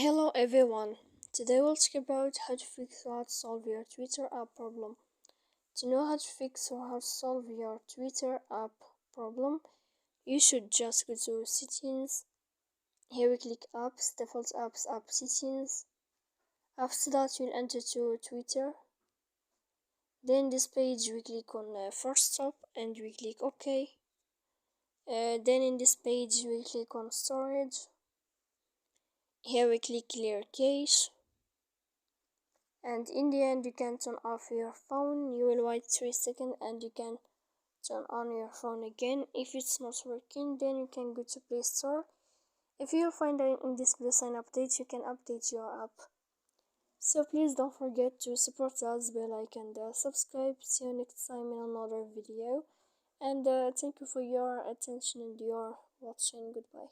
Hello everyone. Today we'll talk about how to fix or how to solve your Twitter app problem. To know how to fix or how to solve your Twitter app problem, you should just go to settings. Here we click apps, default apps, app settings. After that you'll enter to Twitter. Then this page we click on first stop and we click OK. Then in this page we click on storage. Here we click clear cache. And in the end you can turn off your phone. You will wait 3 seconds and you can turn on your phone again. If it's not working, then you can go to Play Store. If you find that in this Play Sign update, you can update your app. So please don't forget to support us by like and subscribe. See you next time in another video, and thank you for your attention and your watching. Goodbye.